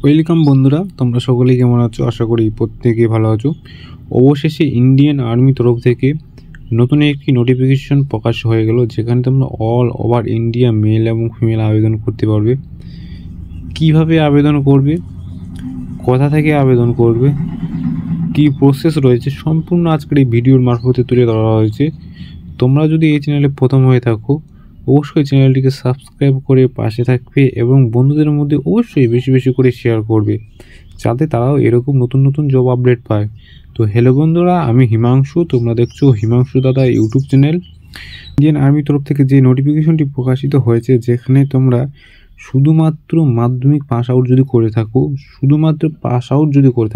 Welcome বন্ধুরা, তোমরা সকলেই কেমন আছো? আশা করি প্রত্যেকেই ভালো আছো। অবশেষে ইন্ডিয়ান আর্মি তরফ থেকে নতুন একটি নোটিফিকেশন প্রকাশ হয়ে গেল, যেখানে তোমরা অল ওভার ইন্ডিয়া মেল এবং ফিমেল আবেদন করতে পারবে। কিভাবে আবেদন করবে, কোথা থেকে আবেদন করবে, কি প্রসেস রয়েছে, সম্পূর্ণ আজকের এই ভিডিওর মারফতে তুলে ধরা হয়েছে। তোমরা যদি এই চ্যানেলে প্রথম হয়ে থাকো, অবশ্যই চ্যানেলটিকে সাবস্ক্রাইব করে পাশে থাকবে এবং বন্ধুদের মধ্যে অবশ্যই বেশি বেশি করে শেয়ার করবে, যাতে তারাও এরকম নতুন নতুন জব আপডেট পায়। তো হ্যালো বন্ধুরা, আমি হিমাংশু, তোমরা দেখছো হিমাংশু দাদা ইউটিউব চ্যানেল। ইন্ডিয়ান আর্মি তরফ থেকে যে নোটিফিকেশনটি প্রকাশিত হয়েছে, যেখানে তোমরা শুধুমাত্র মাধ্যমিক পাস আউট যদি করে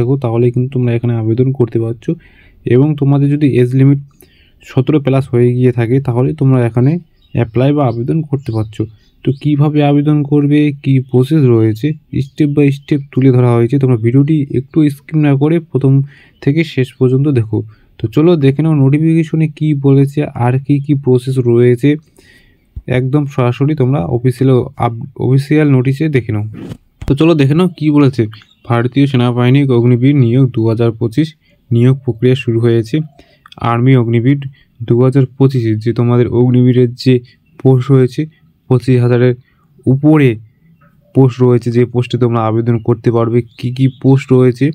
থাকো, তাহলে কিন্তু তোমরা এখানে আবেদন করতে পারছো। এবং তোমাদের যদি এজ লিমিট 17+ হয়ে গিয়ে থাকে, তাহলে তোমরা এখানে অ্যাপ্লাই বা আবেদন করতে পারছো। তো কিভাবে আবেদন করবে, কি প্রসেস রয়েছে, স্টেপ বাই স্টেপ তুলে ধরা হয়েছে। তোমরা ভিডিওটি একটু স্কিপ না করে প্রথম থেকে শেষ পর্যন্ত দেখো। তো চলো দেখে নাও নোটিফিকেশনে কি বলেছে আর কি প্রসেস রয়েছে। একদম সরাসরি তোমরা অফিসিয়াল নোটিশে দেখে নাও। তো চলো দেখে নাও কি বলেছে। ভারতীয় সেনাবাহিনী অগ্নিবীর নিয়োগ 2025 নিয়োগ প্রক্রিয়া শুরু হয়েছে। আর্মি অগ্নিবীর 2025 যে তোমাদের অগ্নিবীরের যে পোস্ট রয়েছে, 25,000-এর উপরে পোস্ট রয়েছে, যে পোস্টে তোমরা আবেদন করতে পারবে। কি পোস্ট রয়েছে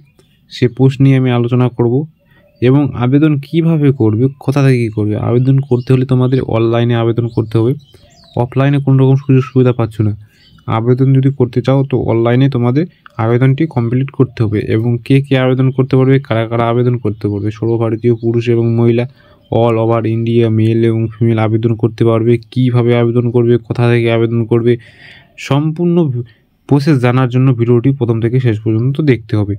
সে পোস্ট নিয়ে আমি আলোচনা করব। এবং আবেদন কিভাবে করবে, কোথা থেকে কী করবে। আবেদন করতে হলে তোমাদের অনলাইনে আবেদন করতে হবে, অফলাইনে কোনো রকম সুযোগ সুবিধা পাচ্ছ না। আবেদন যদি করতে চাও তো অনলাইনে তোমাদের আবেদনটি কমপ্লিট করতে হবে। এবং কে আবেদন করতে পারবে, কারা আবেদন করতে পারবে, সর্বভারতীয় পুরুষ এবং মহিলা অল ওভার ইন্ডিয়া মেল এবং ফিমেল আবেদন করতে পারবে। কিভাবে আবেদন করবে, কোথা থেকে আবেদন করবে, সম্পূর্ণ প্রসেস জানার জন্য ভিডিওটি প্রথম থেকে শেষ পর্যন্ত দেখতে হবে।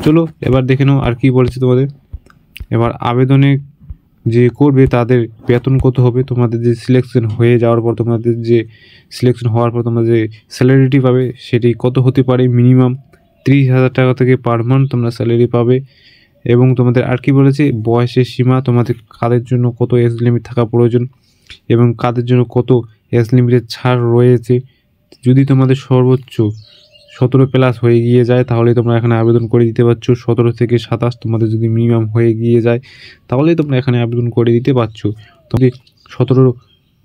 চলো এবার দেখে নাও আর কি বলেছে তোমাদের। এবার আবেদনে যে করবে তাদের বেতন কত হবে, তোমাদের যে সিলেকশন হয়ে যাওয়ার পর, তোমাদের যে সিলেকশন হওয়ার পর তোমরা যে স্যালারিটি পাবে সেটি কত হতে পারে। মিনিমাম 30,000 টাকা থেকে পার মান্থ তোমরা স্যালারি পাবে। এবং তোমাদের আর কি বলেছে, বয়সের সীমা, তোমাদের কাদের জন্য কত এজ লিমিট থাকা প্রয়োজন এবং কাদের জন্য কত এজ লিমিটের ছাড় রয়েছে। যদি তোমাদের সর্বোচ্চ 17+ হয়ে গিয়ে যায়, তাহলে তোমরা এখানে আবেদন করে দিতে পারছো। 17 থেকে 27 তোমাদের যদি মিনিমাম হয়ে গিয়ে যায়, তাহলে তোমরা এখানে আবেদন করে দিতে পারছো। যদি 17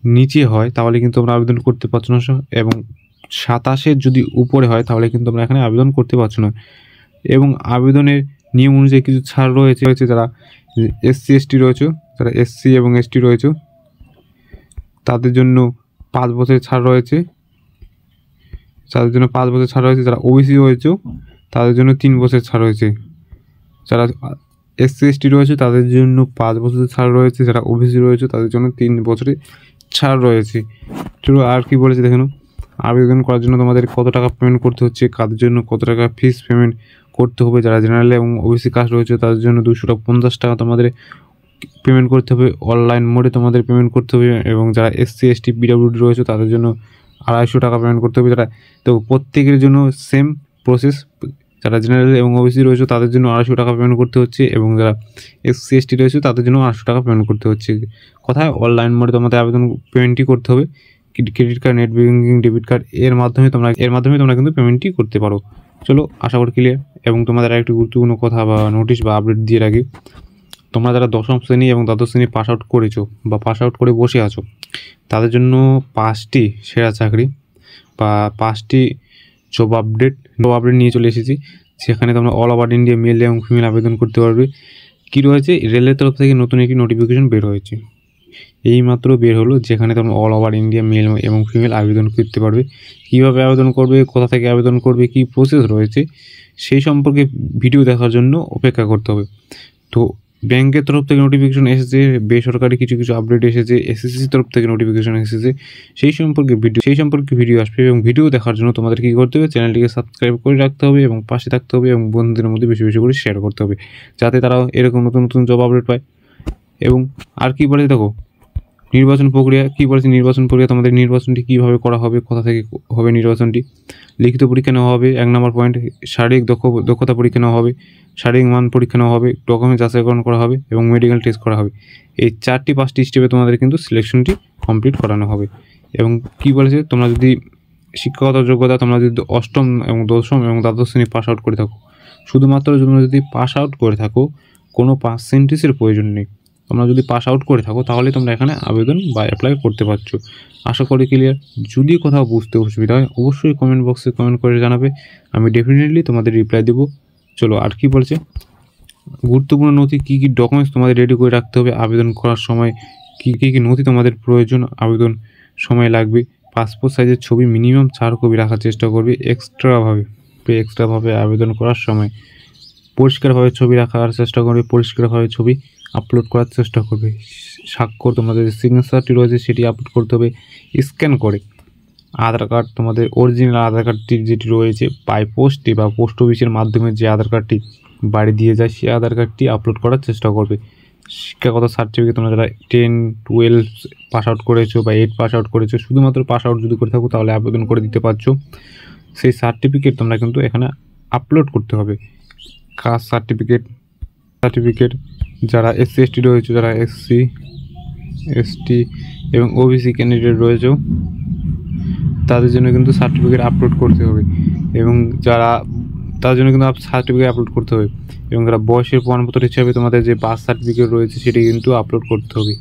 নিচে হয় তাহলে কিন্তু তোমরা আবেদন করতে পারছো না। এবং 27-এর যদি উপরে হয় তাহলে কিন্তু তোমরা এখানে আবেদন করতে পারছো না। এবং আবেদনের নিয়ম অনুযায়ী কিছু ছাড় রয়েছে। যারা SC/ST রয়েছে, যারা SC এবং ST রয়েছে তাদের জন্য 5 বছরের ছাড় রয়েছে। যারা OBC রয়েছে তাদের জন্য 3 বছরের ছাড় রয়েছে। যারা SC/ST রয়েছে তাদের জন্য 5 বছরের ছাড় রয়েছে। যারা OBC রয়েছে তাদের জন্য 3 বছরের ছাড় রয়েছে। চলো আর কি বলেছে দেখেন। আবেদন করার জন্য তোমাদের কত টাকা পেমেন্ট করতে হচ্ছে, কাদের জন্য কত টাকা ফিস পেমেন্ট করতে হবে। যারা জেনারেল এবং OBC কাস্ট রয়েছে তাদের জন্য 250 টাকা তোমাদের পেমেন্ট করতে হবে, অনলাইন মোডে তোমাদের পেমেন্ট করতে হবে। এবং যারা SC/ST PWD রয়েছে তাদের জন্য 250 টাকা পেমেন্ট করতে হবে। যারা তো প্রত্যেকের জন্য সেম প্রসেস। যারা জেনারেল এবং OBC রয়েছে তাদের জন্য 250 টাকা পেমেন্ট করতে হচ্ছে। এবং যারা SC/ST রয়েছে তাদের জন্য 800 টাকা পেমেন্ট করতে হচ্ছে। কথায় অনলাইন মোডে তোমাদের আবেদন পেমেন্টই করতে হবে। Credit card, net banking, debit card এর মাধ্যমে তোমরা কিন্তু পেমেন্টই করতে পারো। চলো আশা করি ক্লিয়ার। এবং তোমাদের আরেকটি গুরুত্বপূর্ণ কথা বা নোটিশ বা আপডেট দিয়ে রাখি। তোমরা যারা 10ম শ্রেণী এবং দ্বাদশ শ্রেণী পাস আউট করেছো বা পাস আউট করে বসে আছো, তাদের জন্য 5টি সেরা চাকরি বা 5টি জব আপডেট নিয়ে চলে এসেছি, সেখানে তোমরা অল ওভার ইন্ডিয়া মেল এবং ফিমেল আবেদন করতে পারবে। কি রয়েছে, রেলের তরফ থেকে নতুন একটি নোটিফিকেশন বের হয়েছে, এইমাত্র বের হলো, যেখানে তোমরা অল ওভার ইন্ডিয়া মেল এবং ফিমেল আবেদন করতে পারবে। কীভাবে আবেদন করবে, কোথা থেকে আবেদন করবে, কি প্রসেস রয়েছে সেই সম্পর্কে ভিডিও দেখার জন্য অপেক্ষা করতে হবে। তো ব্যাংকের তরফ থেকে নোটিফিকেশন এসেছে, বেসরকারি কিছু আপডেট এসেছে, SSC তরফ থেকে নোটিফিকেশন এসেছে, সেই সম্পর্কে ভিডিও আসবে। এবং ভিডিও দেখার জন্য তোমাদের কী করতে হবে, চ্যানেলটিকে সাবস্ক্রাইব করে রাখতে হবে এবং পাশে থাকতে হবে এবং বন্ধুদের মধ্যে বেশি বেশি করে শেয়ার করতে হবে, যাতে তারাও এরকম নতুন নতুন জব আপডেট পায়। এবং আর কি বলে দেখো, নির্বাচন প্রক্রিয়া কী বলেছে। নির্বাচন প্রক্রিয়া তোমাদের নির্বাচনটি কীভাবে করা হবে, কোথা থেকে হবে নির্বাচনটি। লিখিত পরীক্ষা নেওয়া হবে, 1 নম্বর পয়েন্ট। শারীরিক দক্ষতা পরীক্ষা নেওয়া হবে, শারীরিক মান পরীক্ষা নেওয়া হবে, ডকুমেন্ট যাচাইকরণ করা হবে এবং মেডিকেল টেস্ট করা হবে। এই 4-5টি স্টেপে তোমাদের কিন্তু সিলেকশনটি কমপ্লিট করানো হবে। এবং কি বলেছে, তোমরা যদি শিক্ষাগত যোগ্যতা তোমরা যদি অষ্টম এবং দশম এবং দ্বাদশ শ্রেণী পাস আউট করে থাকো, শুধুমাত্র তোমরা যদি পাস আউট করে থাকো, কোনো পার্সেন্টেজের প্রয়োজন নেই। তোমরা যদি পাস আউট করে থাকো তাহলে তোমরা এখানে আবেদন বা অ্যাপ্লাই করতে পারছো। আশা করি ক্লিয়ার। যদি কোথাও বুঝতে অসুবিধা হয় অবশ্যই কমেন্ট বক্সে কমেন্ট করে জানাবে, আমি ডেফিনেটলি তোমাদের রিপ্লাই দেবো। চলো আর কি বলছে, গুরুত্বপূর্ণ নথি কী কী ডকুমেন্টস তোমাদের রেডি করে রাখতে হবে আবেদন করার সময়, কী কী নথি তোমাদের প্রয়োজন আবেদন সময় লাগবে। পাসপোর্ট সাইজের ছবি মিনিমাম 4 কপি রাখার চেষ্টা করবে এক্সট্রাভাবে আবেদন করার সময়। পরিষ্কারভাবে ছবি রাখার চেষ্টা করবে, পরিষ্কারভাবে ছবি আপলোড করার চেষ্টা করবে। স্বাক্ষর তোমাদের সিগনেচারটি রয়েছে সেটি আপলোড করতে হবে স্ক্যান করে। আধার কার্ড তোমাদের অরিজিনাল আধার কার্ডটি যেটি রয়েছে বাই পোস্টে বা পোস্ট অফিসের মাধ্যমে যে আধার কার্ডটি বাড়ি দিয়ে যায় সেই আধার কার্ডটি আপলোড করার চেষ্টা করবে। শিক্ষাগত সার্টিফিকেট তোমরা যারা 10, 12 পাস আউট করেছো বা 8 পাস আউট করেছো, শুধুমাত্র পাস আউট যদি করে থাকো তাহলে আবেদন করে দিতে পারছো। সেই সার্টিফিকেট তোমরা কিন্তু এখানে আপলোড করতে হবে। কাস্ট সার্টিফিকেট যারা SC ST রয়েছে, যারা SC ST এবং OBC ক্যান্ডিডেট রয়েছে তাদের জন্য কিন্তু সার্টিফিকেট আপলোড করতে হবে, এবং যারা তার জন্য কিন্তু সার্টিফিকেট আপলোড করতে হবে। এবং যারা বয়সের প্রমাণপত্র হিসাবে তোমাদের যে বার্থ সার্টিফিকেট রয়েছে সেটি কিন্তু আপলোড করতে হবে।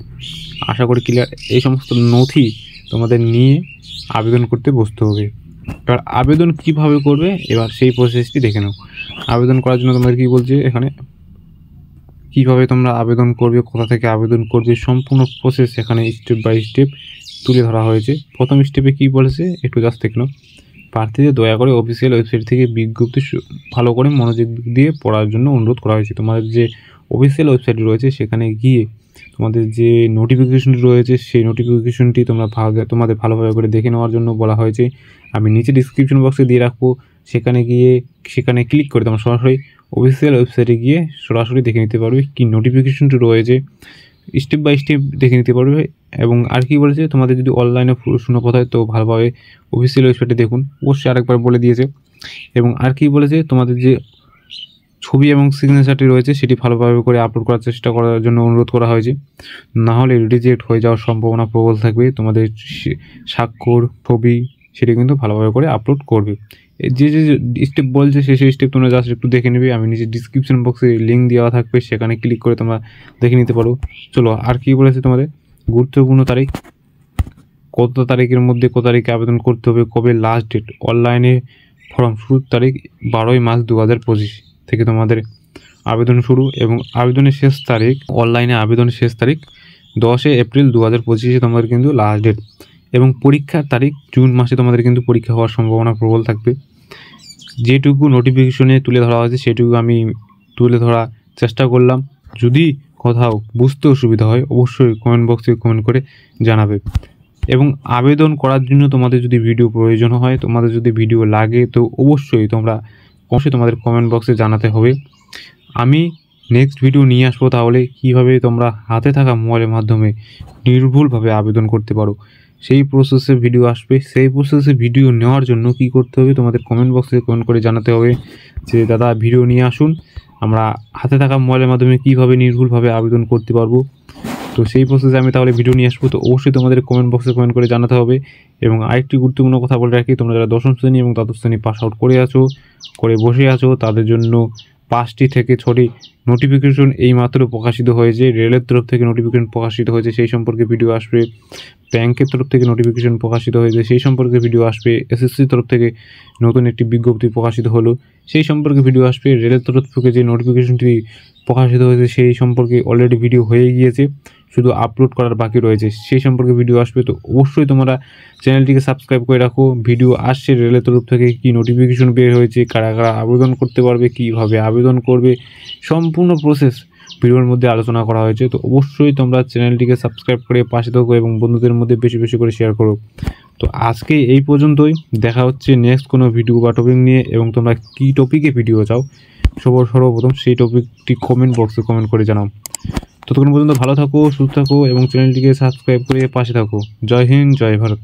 আশা করি ক্লিয়ার। এই সমস্ত নথি তোমাদের নিয়ে আবেদন করতে বসতে হবে। এবার আবেদন কিভাবে করবে এবার সেই প্রসেসটি দেখে নাও। আবেদন করার জন্য তোমাদের কী বলছে এখানে, কীভাবে তোমরা আবেদন করবে, কোথা থেকে আবেদন করবে, সম্পূর্ণ প্রসেস এখানে স্টেপ বাই স্টেপ তুলে ধরা হয়েছে। প্রথম স্টেপে কী বলেছে একটু জাস্ট দেখে নাও। প্রার্থীদের দয়া করে অফিসিয়াল ওয়েবসাইট থেকে বিজ্ঞপ্তি ভালো করে মনোযোগ দিয়ে পড়ার জন্য অনুরোধ করা হয়েছে। তোমাদের যে অফিসিয়াল ওয়েবসাইট রয়েছে সেখানে গিয়ে তোমাদের যে নোটিফিকেশনটি রয়েছে সেই নোটিফিকেশনটি তোমাদের ভালোভাবে করে দেখে নেওয়ার জন্য বলা হয়েছে। আমি নিচে ডিসক্রিপশন বক্সে দিয়ে রাখবো, সেখানে ক্লিক করে তোমরা সরাসরি অফিসিয়াল ওয়েবসাইটে গিয়ে সরাসরি দেখে নিতে পারবে কী নোটিফিকেশনটি রয়েছে, স্টেপ বাই স্টেপ দেখে নিতে পারবে। এবং আর কি বলেছে, তোমাদের যদি অনলাইনে শূন্য কথা হয় তো ভালোভাবে অফিসিয়াল ওয়েবসাইটে দেখুন, অবশ্যই আরেকবার বলে দিয়েছে। এবং আর কি বলেছে, তোমাদের যে ছবি এবং সিগনেচারটি রয়েছে সেটি ভালোভাবে করে আপলোড করার চেষ্টা করার জন্য অনুরোধ করা হয়েছে, না হলে রিজেক্ট হয়ে যাওয়ার সম্ভাবনা প্রবল থাকবে। তোমাদের স্বাক্ষর ছবি সেটি কিন্তু ভালোভাবে করে আপলোড করবে। যে স্টেপ বলছে সেই স্টেপ তোমরা জাস্ট একটু দেখে নেবে, আমি নিচে ডিসক্রিপশন বক্সে লিঙ্ক দেওয়া থাকবে, সেখানে ক্লিক করে তোমরা দেখে নিতে পারো। চলো আর কি বলেছে, তোমাদের গুরুত্বপূর্ণ তারিখ, কত তারিখের মধ্যে কত তারিখে আবেদন করতে হবে, কবে লাস্ট ডেট, অনলাইনে ফর্ম শুরুর তারিখ 12 মার্চ 2025 থেকে তোমাদের আবেদন শুরু, এবং আবেদনের শেষ তারিখ, অনলাইনে আবেদনের শেষ তারিখ 10 এপ্রিল 2025 তোমাদের কিন্তু লাস্ট ডেট। এবং পরীক্ষার তারিখ জুন মাসে তোমাদের কিন্তু পরীক্ষা হওয়ার সম্ভাবনা প্রবল থাকবে। যেটুকু নোটিফিকেশনে তুলে ধরা হয়েছে সেটুকু আমি তুলে ধরার চেষ্টা করলাম। যদি কোথাও বুঝতে অসুবিধা হয় অবশ্যই কমেন্ট বক্সে কমেন্ট করে জানাবে। এবং আবেদন করার জন্য তোমাদের যদি ভিডিও প্রয়োজন হয়, তোমাদের যদি ভিডিও লাগে তো অবশ্যই তোমাদের কমেন্ট বক্সে জানাতে হবে। আমি নেক্সট ভিডিও নিয়ে আসবো তাহলে কীভাবে তোমরা হাতে থাকা মোবাইলের মাধ্যমে নির্ভুলভাবে আবেদন করতে পারো, সেই প্রসেসে ভিডিও আসবে। সেই প্রসেসে ভিডিও নেওয়ার জন্য কি করতে হবে, তোমাদের কমেন্ট বক্সে কমেন্ট করে জানাতে হবে যে দাদা ভিডিও নিয়ে আসুন, আমরা হাতে থাকা মোবাইলের মাধ্যমে কীভাবে নির্ভুলভাবে আবেদন করতে পারবো। তো সেই প্রসেসে আমি তাহলে ভিডিও নিয়ে আসবো, তো অবশ্যই তোমাদের কমেন্ট বক্সে কমেন্ট করে জানাতে হবে। এবং আরেকটি গুরুত্বপূর্ণ কথা বলে রাখি, তোমরা যারা 10ম শ্রেণী এবং দ্বাদশ শ্রেণী পাস আউট করে বসে আছো তাদের জন্য 5টি থেকে 6টি নোটিফিকেশন এইমাত্র প্রকাশিত হয়েছে। রেলের তরফ থেকে নোটিফিকেশন প্রকাশিত হয়েছে, সেই সম্পর্কে ভিডিও আসবে। ব্যাংকের তরফ থেকে নোটিফিকেশন প্রকাশিত হয়েছে, সেই সম্পর্কে ভিডিও আসবে। SSCর তরফ থেকে নতুন একটি বিজ্ঞপ্তি প্রকাশিত হলো, সেই সম্পর্কে ভিডিও আসবে। রেলের তরফ থেকে যে নোটিফিকেশনটি প্রকাশিত হয়েছে সেই সম্পর্কে অলরেডি ভিডিও হয়ে গিয়েছে, শুধু আপলোড করার বাকি রয়েছে, সেই সম্পর্কে ভিডিও আসবে। তো অবশ্যই তোমরা চ্যানেলটিকে সাবস্ক্রাইব করে রাখো। ভিডিও আসছে রেলের তরফ থেকে, কী নোটিফিকেশন বের হয়েছে, কারা কারা আবেদন করতে পারবে, কীভাবে আবেদন করবে, সম্পূর্ণ প্রসেস ভিডিওর মধ্যে আলোচনা করা হয়েছে। তো অবশ্যই তোমরা চ্যানেলটিকে সাবস্ক্রাইব করে পাশে থাকো এবং বন্ধুদের মধ্যে বেশি বেশি করে শেয়ার করো। তো আজকে এই পর্যন্তই, দেখা হচ্ছে নেক্সট কোনো ভিডিও বা টপিক নিয়ে। এবং তোমরা কী টপিকে ভিডিও চাও সর্বপ্রথম সেই টপিকটি কমেন্ট বক্সে কমেন্ট করে জানাও। ততক্ষণ পর্যন্ত ভালো থাকো, সুস্থ থাকো এবং চ্যানেলটিকে সাবস্ক্রাইব করে পাশে থাকো। জয় হিন্দ, জয় ভারত।